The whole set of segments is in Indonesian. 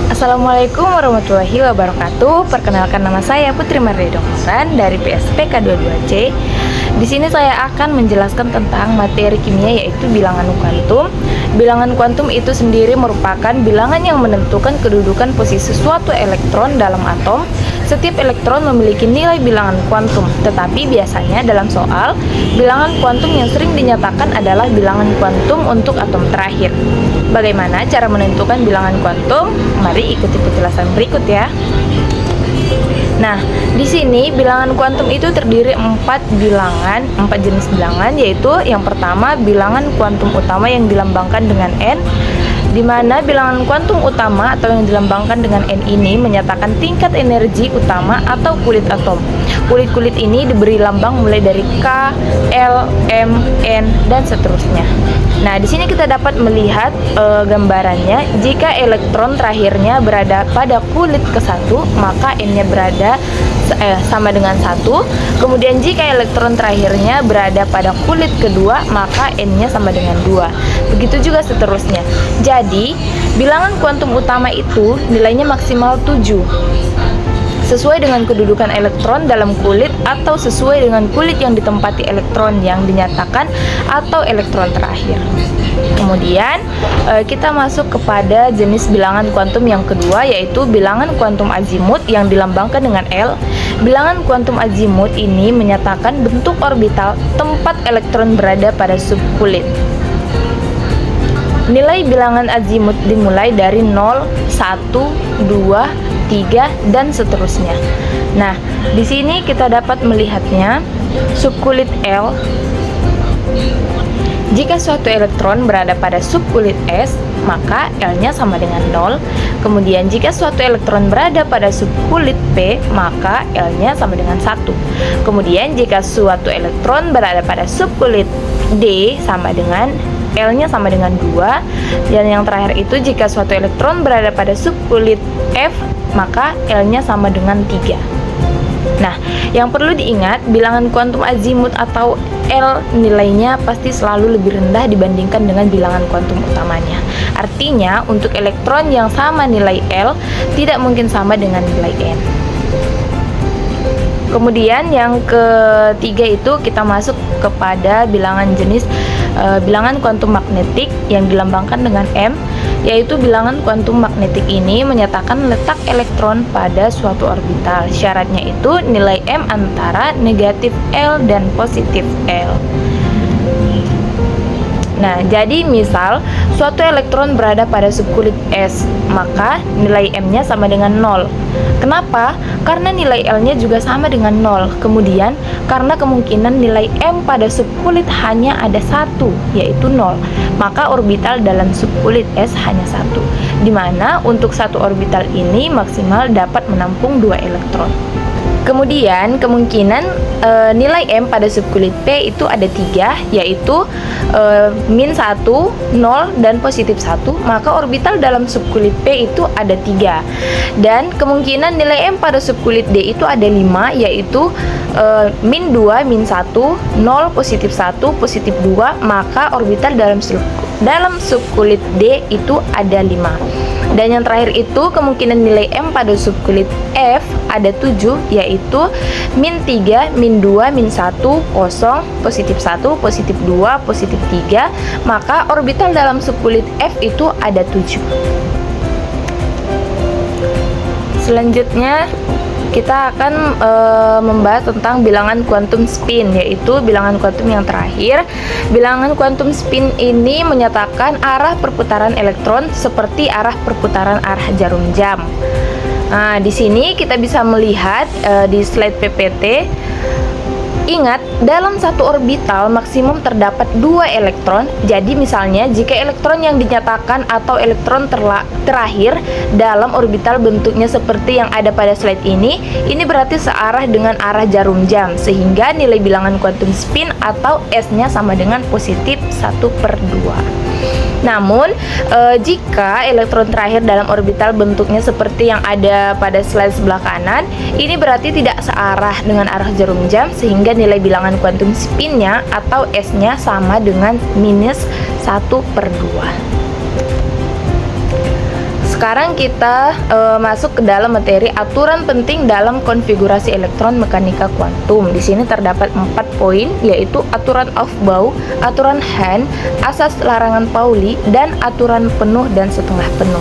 Assalamualaikum warahmatullahi wabarakatuh. Perkenalkan, nama saya Putri Mardia Doknoran dari PSPK 22C. Di sini saya akan menjelaskan tentang materi kimia, yaitu bilangan kuantum. Bilangan kuantum itu sendiri merupakan bilangan yang menentukan kedudukan posisi suatu elektron dalam atom. Setiap elektron memiliki nilai bilangan kuantum, tetapi biasanya dalam soal, bilangan kuantum yang sering dinyatakan adalah bilangan kuantum untuk atom terakhir. Bagaimana cara menentukan bilangan kuantum? Mari ikuti penjelasan berikut ya. Nah, di sini bilangan kuantum itu terdiri empat jenis bilangan, yaitu yang pertama bilangan kuantum utama yang dilambangkan dengan N, di mana bilangan kuantum utama atau yang dilambangkan dengan N ini menyatakan tingkat energi utama atau kulit atom. Kulit-kulit ini diberi lambang mulai dari K, L, M, N, dan seterusnya. Nah, di sini kita dapat melihat gambarannya. Jika elektron terakhirnya berada pada kulit ke-1, maka N-nya sama dengan 1. Kemudian jika elektron terakhirnya berada pada kulit kedua, maka N-nya sama dengan 2. Begitu juga seterusnya. Jadi, bilangan kuantum utama itu nilainya maksimal 7. Sesuai dengan kedudukan elektron dalam kulit atau sesuai dengan kulit yang ditempati elektron yang dinyatakan atau elektron terakhir. Kemudian kita masuk kepada jenis bilangan kuantum yang kedua, yaitu bilangan kuantum azimut yang dilambangkan dengan L. Bilangan kuantum azimut ini menyatakan bentuk orbital tempat elektron berada pada subkulit. Nilai bilangan azimut dimulai dari 0, 1, 2, 3, dan seterusnya. Nah, di sini kita dapat melihatnya subkulit L. Jika suatu elektron berada pada subkulit S, maka L-nya sama dengan 0. Kemudian jika suatu elektron berada pada subkulit P, maka L-nya sama dengan 1. Kemudian jika suatu elektron berada pada subkulit D, sama dengan L-nya sama dengan 2. Dan yang terakhir itu, jika suatu elektron berada pada subkulit F, maka L-nya sama dengan 3. Nah, yang perlu diingat, bilangan kuantum azimut atau L nilainya pasti selalu lebih rendah dibandingkan dengan bilangan kuantum utamanya. Artinya, untuk elektron yang sama nilai L, tidak mungkin sama dengan nilai N. Kemudian yang ketiga itu kita masuk kepada bilangan jenis bilangan kuantum magnetik yang dilambangkan dengan M, yaitu bilangan kuantum magnetik ini menyatakan letak elektron pada suatu orbital. Syaratnya itu nilai M antara negatif L dan positif L. Nah, jadi misal suatu elektron berada pada subkulit S, maka nilai M-nya sama dengan 0. Kenapa? Karena nilai L-nya juga sama dengan 0. Kemudian, karena kemungkinan nilai M pada subkulit hanya ada 1, yaitu 0, maka orbital dalam subkulit S hanya 1, di mana untuk satu orbital ini maksimal dapat menampung 2 elektron. Kemudian kemungkinan nilai M pada subkulit P itu ada 3, yaitu min 1, 0, dan positif 1, maka orbital dalam subkulit P itu ada 3. Dan kemungkinan nilai M pada subkulit D itu ada 5, yaitu min 2, min 1, 0, positif 1, positif 2, maka orbital dalam subkulit D itu ada 5. Dan yang terakhir itu kemungkinan nilai M pada subkulit F ada 7, yaitu min 3, min 2, min 1, 0, positif 1, positif 2, positif 3, maka orbital dalam subkulit F itu ada 7. Selanjutnya kita akan membahas tentang bilangan kuantum spin, yaitu bilangan kuantum yang terakhir. Bilangan kuantum spin ini menyatakan arah perputaran elektron seperti arah perputaran arah jarum jam. Nah, di sini kita bisa melihat di slide PPT. Ingat, dalam satu orbital maksimum terdapat 2 elektron. Jadi misalnya jika elektron yang dinyatakan atau elektron terakhir dalam orbital bentuknya seperti yang ada pada slide ini berarti searah dengan arah jarum jam, sehingga nilai bilangan kuantum spin atau S-nya sama dengan positif 1/2. Namun, jika elektron terakhir dalam orbital bentuknya seperti yang ada pada slide sebelah kanan, ini berarti tidak searah dengan arah jarum jam, sehingga nilai bilangan kuantum spinnya atau S-nya sama dengan minus 1/2. Sekarang kita masuk ke dalam materi aturan penting dalam konfigurasi elektron mekanika kuantum. Di sini terdapat 4 poin, yaitu aturan Aufbau, aturan Hahn, asas larangan Pauli, dan aturan penuh dan setengah penuh.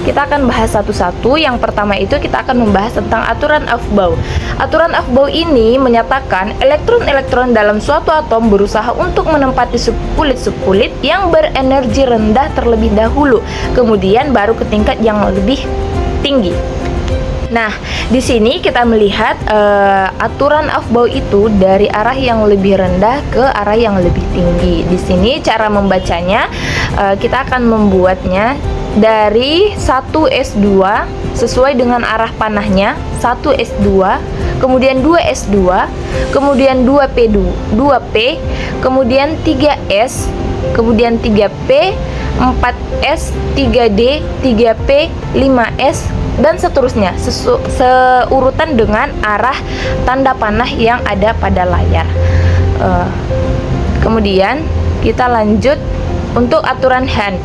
Kita akan bahas satu-satu. Yang pertama itu kita akan membahas tentang aturan Aufbau. Aturan Aufbau ini menyatakan elektron-elektron dalam suatu atom berusaha untuk menempati subkulit-subkulit yang berenergi rendah terlebih dahulu, kemudian baru ke tingkat yang lebih tinggi. Nah, di sini kita melihat aturan Aufbau itu dari arah yang lebih rendah ke arah yang lebih tinggi. Di sini cara membacanya, kita akan membuatnya dari 1s2 sesuai dengan arah panahnya, 1s2, kemudian 2s2, kemudian 2p, kemudian 3s, kemudian 3p, 4s, 3d, 3p, 5s, dan seterusnya seurutan dengan arah tanda panah yang ada pada layar. Kemudian kita lanjut untuk aturan Hahn.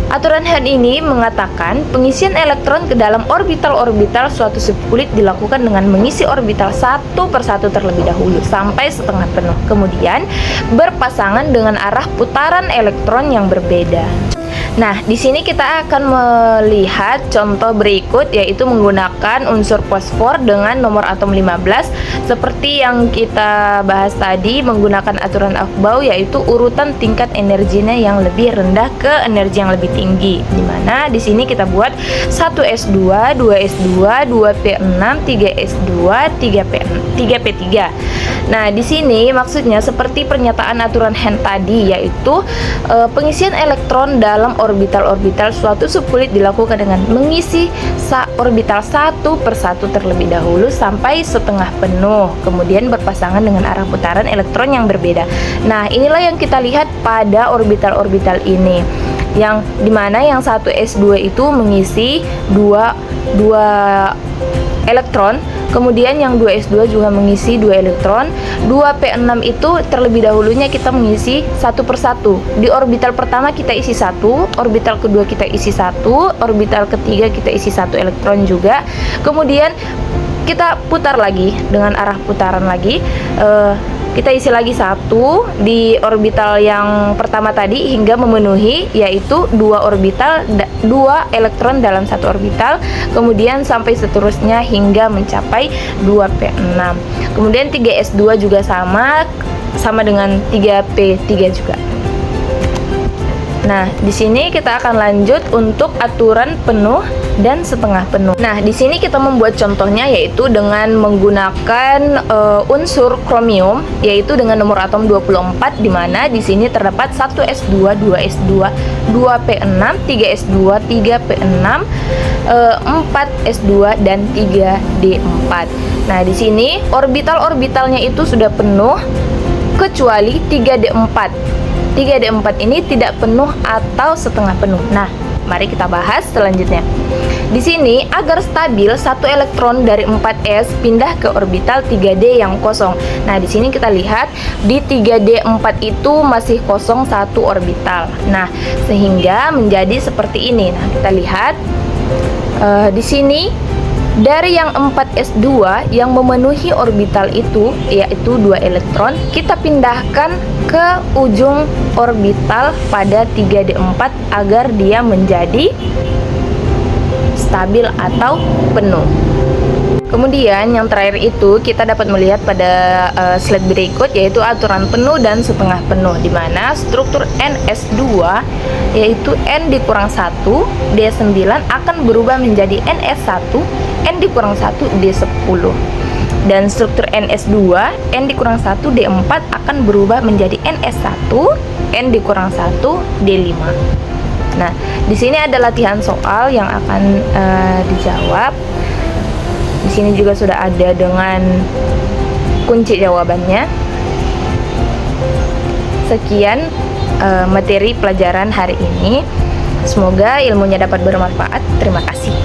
Aturan Hahn ini mengatakan pengisian elektron ke dalam orbital-orbital suatu subkulit dilakukan dengan mengisi orbital satu persatu terlebih dahulu sampai setengah penuh, kemudian berpasangan dengan arah putaran elektron yang berbeda. Nah, di sini kita akan melihat contoh berikut, yaitu menggunakan unsur fosfor dengan nomor atom 15 seperti yang kita bahas tadi, menggunakan aturan Aufbau, yaitu urutan tingkat energinya yang lebih rendah ke energi yang lebih tinggi. Dimana di sini kita buat 1s2, 2s2, 2p6, 3s2, 3p3. Nah, di sini maksudnya seperti pernyataan aturan Hahn tadi, yaitu pengisian elektron dalam orbital-orbital suatu subkulit dilakukan dengan mengisi orbital satu persatu terlebih dahulu sampai setengah penuh, kemudian berpasangan dengan arah putaran elektron yang berbeda. Nah, inilah yang kita lihat pada orbital-orbital ini, yang dimana yang 1s2 itu mengisi dua elektron, kemudian yang 2s2 juga mengisi 2 elektron. 2p6 itu terlebih dahulunya kita mengisi satu persatu. Di orbital pertama kita isi 1, orbital kedua kita isi 1, orbital ketiga kita isi 1 elektron juga. Kemudian kita putar lagi dengan arah putaran lagi, kita isi lagi 1 di orbital yang pertama tadi hingga memenuhi, yaitu 2 elektron dalam 1 orbital, kemudian sampai seterusnya hingga mencapai 2p6. Kemudian 3s2 juga sama dengan 3p3 juga. Nah, di sini kita akan lanjut untuk aturan penuh dan setengah penuh. Nah, di sini kita membuat contohnya, yaitu dengan menggunakan unsur kromium, yaitu dengan nomor atom 24, di mana di sini terdapat 1s2, 2s2, 2p6, 3s2, 3p6, 4s2 dan 3d4. Nah, di sini orbital-orbitalnya itu sudah penuh kecuali 3d4. 3d4 ini tidak penuh atau setengah penuh. Nah, mari kita bahas selanjutnya. Di sini agar stabil, satu elektron dari 4s pindah ke orbital 3d yang kosong. Nah, di sini kita lihat di 3d4 itu masih kosong satu orbital. Nah, sehingga menjadi seperti ini. Nah, kita lihat di sini dari yang 4s2 yang memenuhi orbital itu, yaitu 2 elektron, kita pindahkan ke ujung orbital pada 3d4 agar dia menjadi stabil atau penuh. Kemudian yang terakhir itu kita dapat melihat pada slide berikut, yaitu aturan penuh dan setengah penuh, di mana struktur NS2 yaitu N dikurang 1 D9 akan berubah menjadi NS1 N dikurang 1 D10, dan struktur NS2 N dikurang 1 D4 akan berubah menjadi NS1 N dikurang 1 D5. Nah, di sini ada latihan soal yang akan dijawab. Di sini juga sudah ada dengan kunci jawabannya. Sekian materi pelajaran hari ini. Semoga ilmunya dapat bermanfaat. Terima kasih.